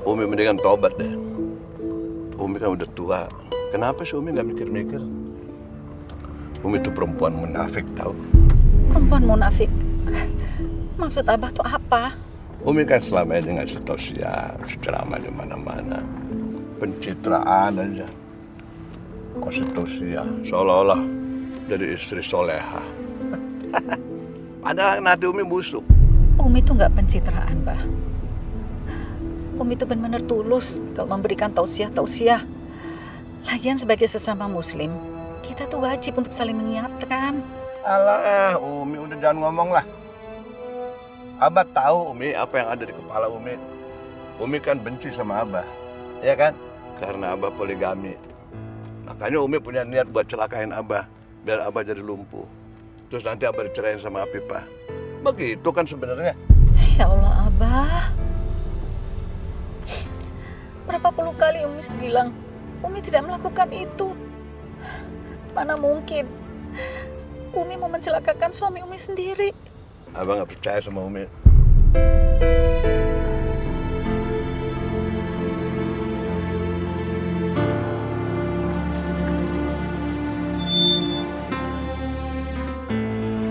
Umi mendingan tobat deh. Umi kan udah tua. Kenapa sih Umi nggak mikir-mikir? Umi itu perempuan munafik, tahu? Perempuan munafik? Maksud Abah tuh apa? Umi kan selama ini ngasih tausiah, ceramah di mana-mana. Pencitraan aja. Ngasih tausiah, seolah-olah jadi istri soleha. Padahal nanti Umi busuk. Umi tuh nggak pencitraan, Bah. Umi tuh benar-benar tulus kalau memberikan tausiah. Lagian sebagai sesama muslim, kita tuh wajib untuk saling mengingatkan. Alah, Umi udah jangan ngomong lah. Abah tahu Umi apa yang ada di kepala Umi. Umi kan benci sama Abah, ya kan? Karena Abah poligami. Makanya Umi punya niat buat celakain Abah, biar Abah jadi lumpuh. Terus nanti Abah dicerain sama Apipah. Begitu kan sebenarnya. Ya Allah, Abah. Berapa puluh kali Umi bilang, Umi tidak melakukan itu. Mana mungkin Umi mau mencelakakan suami Umi sendiri. Abah nggak percaya sama Umi.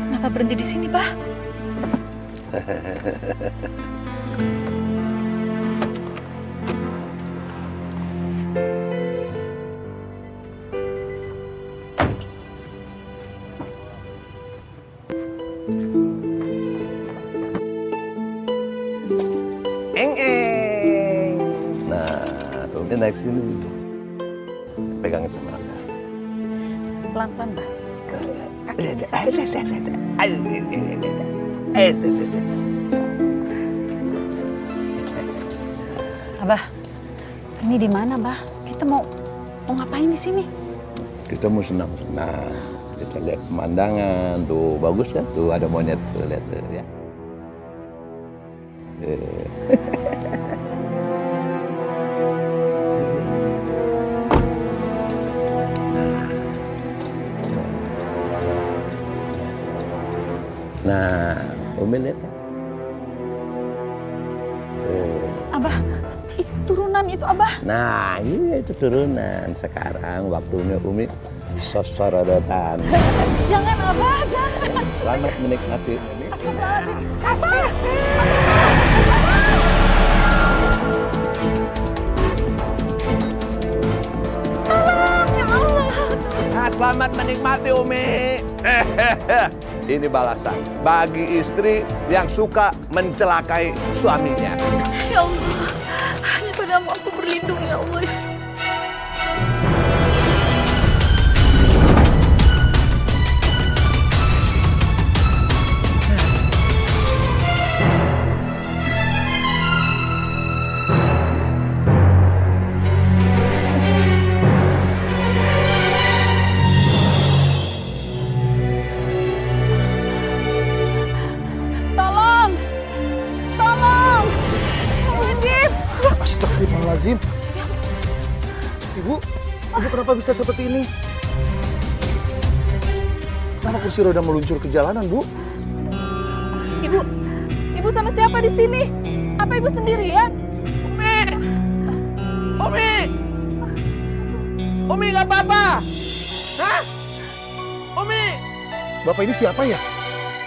Kenapa berhenti di sini, Bah? Nah, Umi naik sini. Pegangin sama Abah. Pelan-pelan, Bah. Kaki Umi sakit. Abah, ini di mana, Bah? Kita mau ngapain di sini? Kita mau senang-senang. Kita lihat pemandangan. Tuh, bagus kan? Tuh, ada monyet. Tuh, lihat tuh, ya. Nah, Umi lihat kan? Abah, itu turunan itu, Abah. Nah, iya itu turunan. Sekarang waktunya Umi sosorodotan. Jangan, Abah, jangan. Selamat menikmati. Astagfirullahaladzim. Abah! Tolong, ya Allah. Nah, selamat menikmati Umi. Ini balasan bagi istri yang suka mencelakai suaminya. Ya Allah, hanya padamu aku berlindung, ya Allah. Astagfirullahaladzim. Ibu kenapa bisa seperti ini? Kenapa kursi roda meluncur ke jalanan, Bu? Ibu sama siapa di sini? Apa ibu sendirian? Umi nggak apa-apa. Hah? Umi, Bapak ini siapa ya?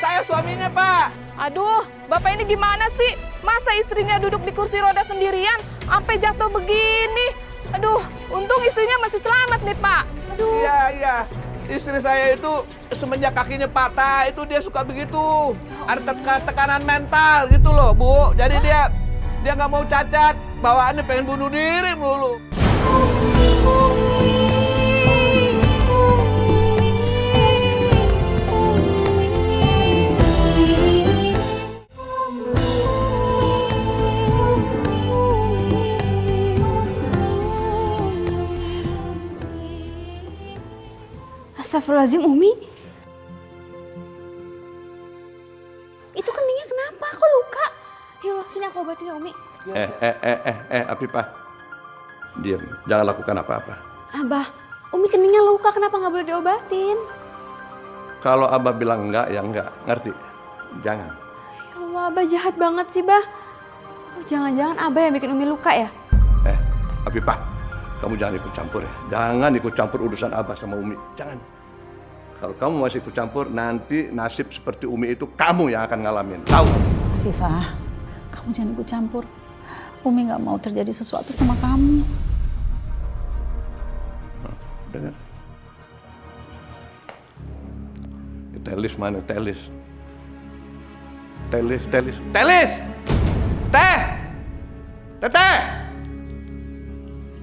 saya suaminya Pak. Aduh, bapak ini gimana sih? Masa istrinya duduk di kursi roda sendirian, sampai jatuh begini? Aduh, untung istrinya masih selamat nih, Pak. Aduh. Iya. Istri saya itu semenjak kakinya patah, itu dia suka begitu. Ada tekanan mental gitu loh, Bu. Jadi dia nggak mau cacat, bawaannya pengen bunuh diri melulu. Astagfirullahaladzim, Umi. Itu keningnya kenapa? Kok luka? Ya Allah, sini aku obatin ya, Umi. Apipah. Diam, jangan lakukan apa-apa. Abah, Umi keningnya luka, kenapa nggak boleh diobatin? Kalau Abah bilang enggak, ya enggak. Ngerti? Jangan. Ya Allah, Abah jahat banget sih, Bah. Oh, jangan-jangan Abah yang bikin Umi luka ya? Afifah, kamu jangan ikut campur ya. Jangan ikut campur urusan Abah sama Umi. Jangan. Kalau kamu masih ikut campur, nanti nasib seperti Umi itu kamu yang akan ngalamin. Tahu? Afifah, kamu jangan ikut campur. Umi nggak mau terjadi sesuatu sama kamu. Dengar. Telis mana? Telis. Telis. Telis! Teh! Teteh!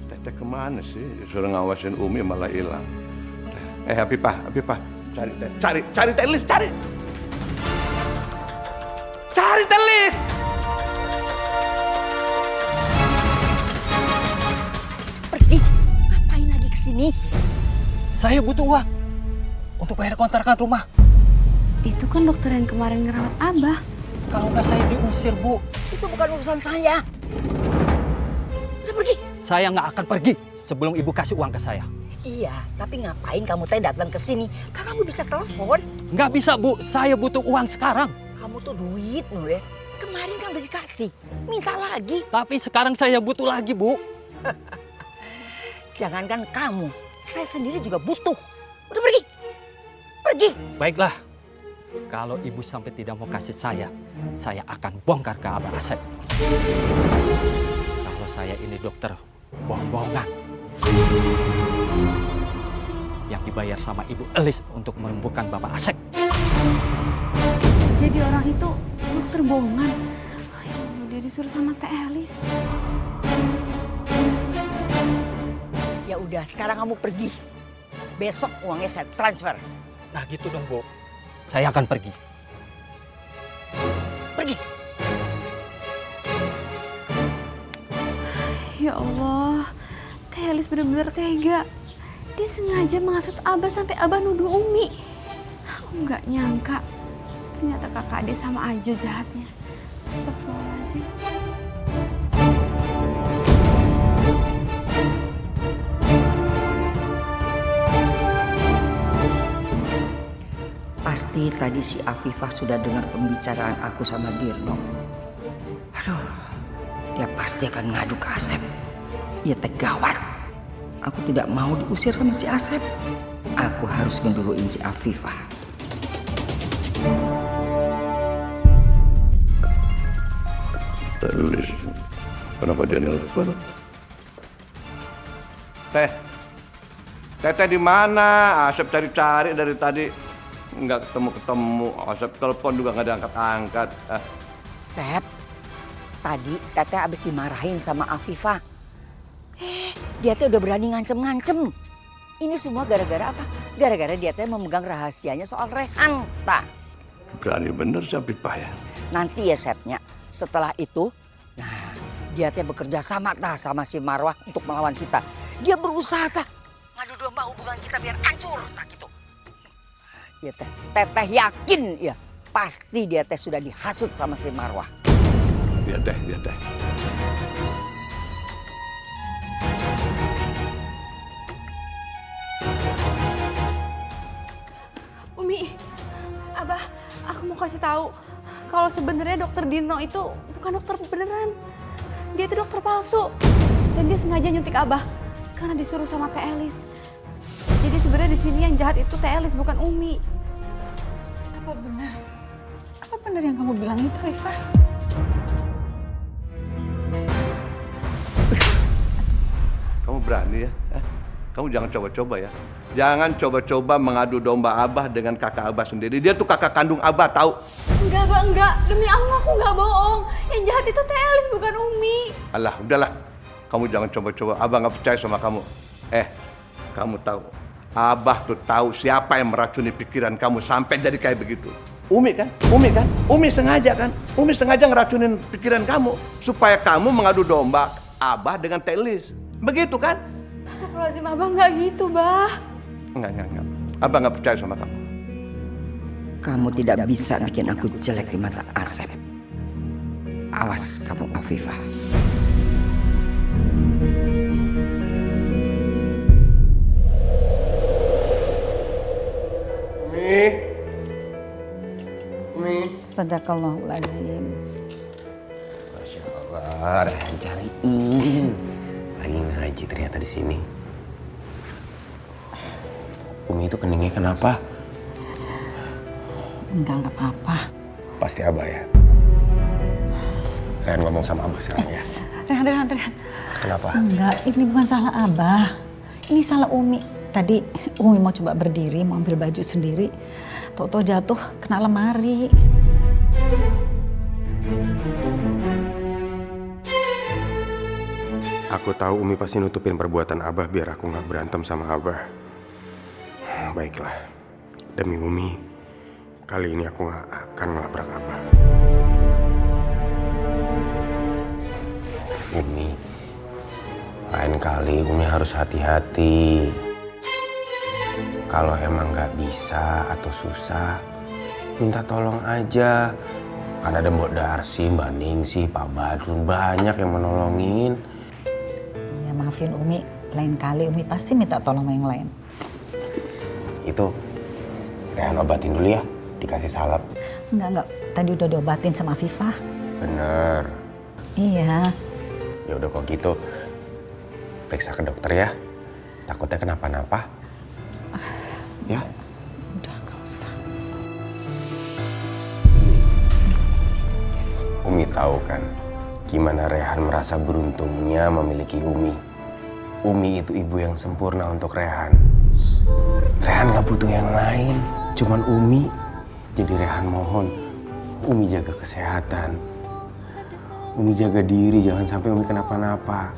Teteh kemana sih? Disuruh ngawasin Umi malah hilang. Afifah. Cari teh. Cari Telis, cari! Cari Telis! Pergi, ngapain lagi kesini? Saya butuh uang untuk bayar kontrakan rumah. Itu kan dokter yang kemarin ngerawat Abah. Kalau nggak saya diusir, Bu. Itu bukan urusan saya. Udah pergi. Saya nggak akan pergi sebelum Ibu kasih uang ke saya. Iya, tapi ngapain kamu teh datang ke sini? Kan kamu bisa telepon. Nggak bisa, Bu. Saya butuh uang sekarang. Kamu tuh duit, Nur ya. Kemarin kan udah dikasih. Minta lagi. Tapi sekarang saya butuh lagi, Bu. Jangankan kamu, saya sendiri juga butuh. Udah pergi. Pergi. Baiklah. Kalau Ibu sampai tidak mau kasih saya akan bongkar ke Abah Asep. Kalau saya ini dokter bohong-bohongan. Yang dibayar sama Ibu Elis untuk menyembuhkan Bapak Asep. Jadi orang itu dokter bohongan. Oh, ya Allah, dia disuruh sama Teh Elis. Ya udah, sekarang kamu pergi. Besok uangnya saya transfer. Nah gitu dong, Bu. Saya akan pergi. Pergi. Ya Allah, Teh Elis benar-benar tega. Dia sengaja menghasut Abah sampai Abah nuduh Umi. Aku nggak nyangka. Ternyata kakak adik sama aja jahatnya. Astagfirullahaladzim. Pasti tadi si Afifah sudah dengar pembicaraan aku sama Dirno. Aduh, dia pasti akan ngadu ke Asep. Ya gawat. Aku tidak mau diusir sama si Asep. Aku harus ngeduluin si Afifah. Telis. Kenapa dia nelfon? Teteh di mana? Asep cari-cari dari tadi. Nggak ketemu. Asep telepon juga nggak diangkat-angkat. Sep, tadi Teteh habis dimarahin sama Afifah. Dia tuh udah berani ngancem-ngancem. Ini semua gara-gara apa? Gara-gara dia tuh memegang rahasianya soal Rehan. Berani bener si Afifah ya. Nanti ya Sepnya, setelah itu, nah dia tuh bekerja sama sama si Marwah untuk melawan kita. Dia berusaha ngadu domba hubungan kita biar hancur gitu. Ya Teteh yakin ya pasti dia teh sudah dihasut sama si Marwah. Biar teh. Umi, Abah, aku mau kasih tahu kalau sebenarnya dokter Dirno itu bukan dokter beneran. Dia itu dokter palsu. Dan dia sengaja nyuntik Abah karena disuruh sama Teh Elis. Jadi sebenarnya di sini yang jahat itu Teh Elis bukan Umi. Apa benar? Apa benar yang kamu bilang itu, Afifah? Kamu berani ya? Kamu jangan coba-coba ya. Jangan coba-coba mengadu domba Abah dengan kakak Abah sendiri. Dia tuh kakak kandung Abah, tahu? Enggak, Abah, enggak. Demi Allah aku enggak bohong. Yang jahat itu Teh Elis bukan Umi. Alah, udahlah. Kamu jangan coba-coba. Abah nggak percaya sama kamu. Kamu tahu. Abah tuh tahu siapa yang meracuni pikiran kamu sampai jadi kayak begitu. Umi kan? Umi sengaja kan? Umi sengaja ngeracunin pikiran kamu supaya kamu mengadu domba Abah dengan Telis. Begitu kan? Astagfirullahaladzim, Abah enggak gitu, Bah. Enggak. Abah nggak percaya sama kamu. Kamu tidak bisa bikin aku jelek di mata Asep. Awas kamu Afifah. Umi. Sadaqallahul azim. Masya Allah. Wah, Rehan cariin. Lagi ngaji ternyata di sini. Umi itu keningnya kenapa? Enggak apa-apa. Pasti Abah ya. Rehan ngomong sama Abah sekarang ya. Rehan. Kenapa? Enggak, ini bukan salah Abah. Ini salah Umi. Tadi Umi mau coba berdiri, mau ambil baju sendiri. Tau-tau jatuh kena lemari. Aku tahu Umi pasti nutupin perbuatan Abah biar aku nggak berantem sama Abah. Baiklah, demi Umi, kali ini aku nggak akan ngelabrak Abah. Umi, lain kali Umi harus hati-hati. Kalau emang nggak bisa atau susah, minta tolong aja. Kan ada Mbok Darsi, Mbak Ningsih, Pak Badrun, banyak yang menolongin. Ya maafin Umi, lain kali Umi pasti minta tolong sama yang lain. Itu Rehan obatin dulu ya, dikasih salep. Enggak, tadi udah diobatin sama Afifah. Bener. Iya. Ya udah kok gitu, periksa ke dokter ya. Takutnya kenapa-napa. Ya. Udah gak usah. Umi tahu kan gimana Rehan merasa beruntungnya memiliki Umi. Umi itu ibu yang sempurna untuk Rehan. Rehan gak butuh yang lain, cuman Umi. Jadi Rehan mohon Umi jaga kesehatan. Umi jaga diri, jangan sampai Umi kenapa-napa.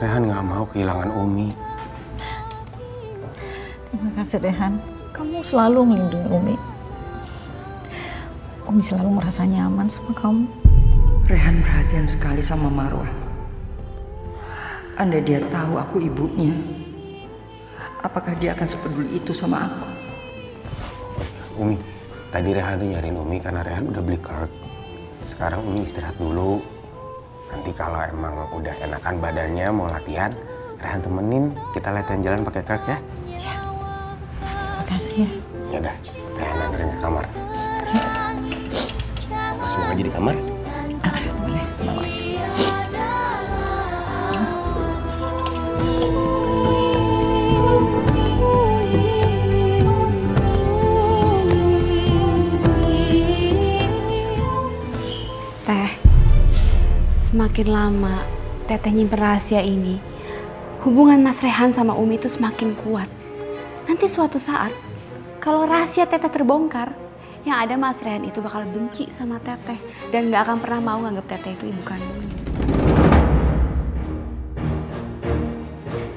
Rehan gak mau kehilangan Umi. Terima kasih Rehan, kamu selalu melindungi Umi. Umi selalu merasa nyaman sama kamu. Rehan perhatian sekali sama Marwah. Andai dia tahu aku ibunya, apakah dia akan sepeduli itu sama aku? Umi, tadi Rehan tuh nyariin Umi karena Rehan udah beli card. Sekarang Umi istirahat dulu. Nanti kalau emang udah enakan badannya mau latihan, Rehan temenin kita latihan jalan pakai card ya. Ya, makasih ya. Ya udah, Rehan anterin ke kamar. Masih mau ngaji di kamar? Boleh, bawa aja. Teh, semakin lama Teteh nyimpen rahasia ini, hubungan Mas Rehan sama Umi itu semakin kuat. Nanti suatu saat, kalau rahasia Teteh terbongkar, yang ada Mas Rehan itu bakal benci sama Teteh dan gak akan pernah mau nganggap Teteh itu ibu kandungnya.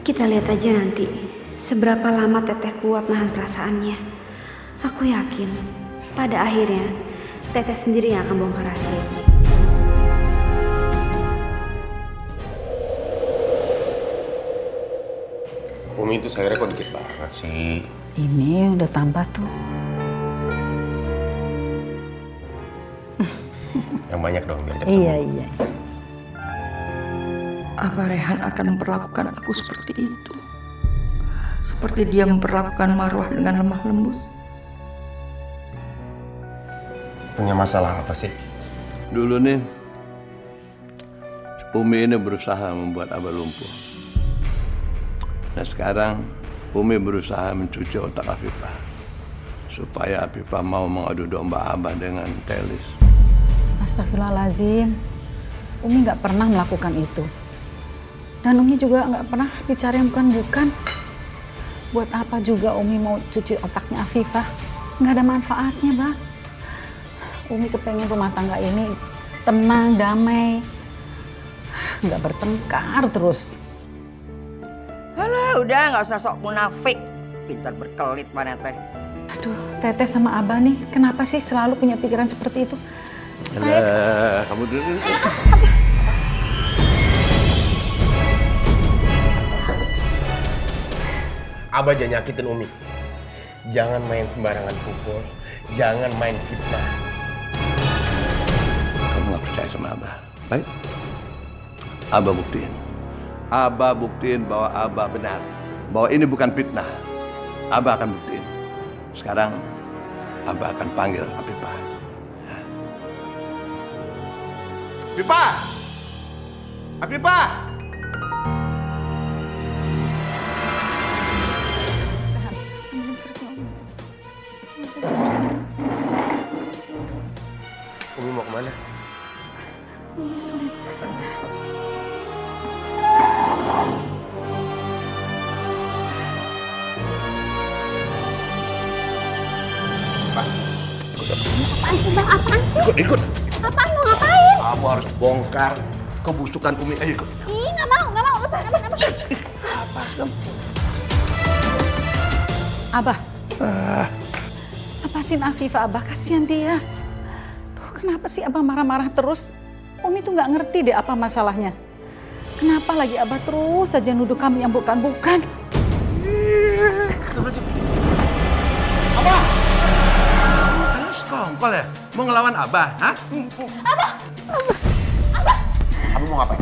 Kita lihat aja nanti seberapa lama Teteh kuat nahan perasaannya. Aku yakin pada akhirnya Teteh sendiri yang akan bongkar rahasia ini. Umi itu sayurnya kok dikit banget sih? Ini udah tambah tuh. Yang banyak dong biar cepet sembuh. Iya. Apa Rehan akan memperlakukan aku seperti itu? Seperti dia memperlakukan Marwah dengan lemah lembut? Punya masalah apa sih? Dulu nih, Umi ini berusaha membuat Abah lumpuh. Nah sekarang Umi berusaha mencuci otak Afifah supaya Afifah mau mengadu domba Abah dengan Telis. Astagfirullahaladzim, Umi nggak pernah melakukan itu. Dan Umi juga nggak pernah bicara yang bukan-bukan. Buat apa juga Umi mau cuci otaknya Afifah? Nggak ada manfaatnya, Bang. Umi kepengen rumah tangga ini tenang, damai. Nggak bertengkar terus. Alah, udah nggak usah sok munafik. Pintar berkelit mana teh. Aduh, Teteh sama Abah nih, kenapa sih selalu punya pikiran seperti itu? Saya... Kamu dulu. Abah jangan nyakitin Umi. Jangan main sembarangan pukul. Jangan main fitnah. Kamu nggak percaya sama Abah? Baik. Abah buktiin. Abah buktiin bahwa Abah benar. Bahwa ini bukan fitnah. Abah akan buktiin. Sekarang Abah akan panggil Afifah. Afifah! Afifah! Umi mau kemana? Apaan sih bang? Apaan sih? Ikut. Apaan mau ngapain? Kamu harus bongkar kebusukan Umi. Ayo ikut. Ih nggak mau. Lepas. Abah. Lepasin Afifah, Abah. Kasihan dia. Duh, kenapa sih Abah marah-marah terus? Umi tuh nggak ngerti deh apa masalahnya. Kenapa lagi Abah terus saja nuduh kami yang bukan-bukan? Abah! Kalian sekongkol ya? Mau ngelawan Abah, hah? Abah mau ngapain?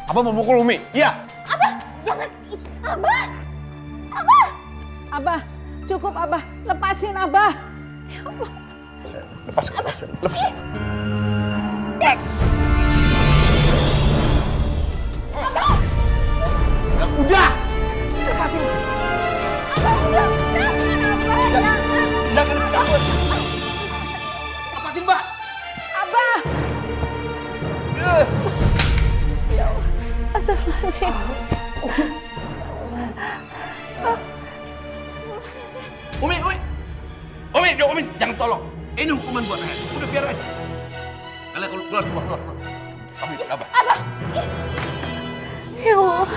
Abah mau mukul Umi? Iya. Jangan. Ih, Abah. Abah, cukup Abah. Lepasin Abah. Lepas. Udah. Jangan takut. Lepasin, Mbak. Abah. Astagfirullahaladzim. Umi, jangan tolong. Ini hukuman buat kalian. Udah biar aja. Kalian keluar semua, keluar. Kamu, Abah. Ya Allah.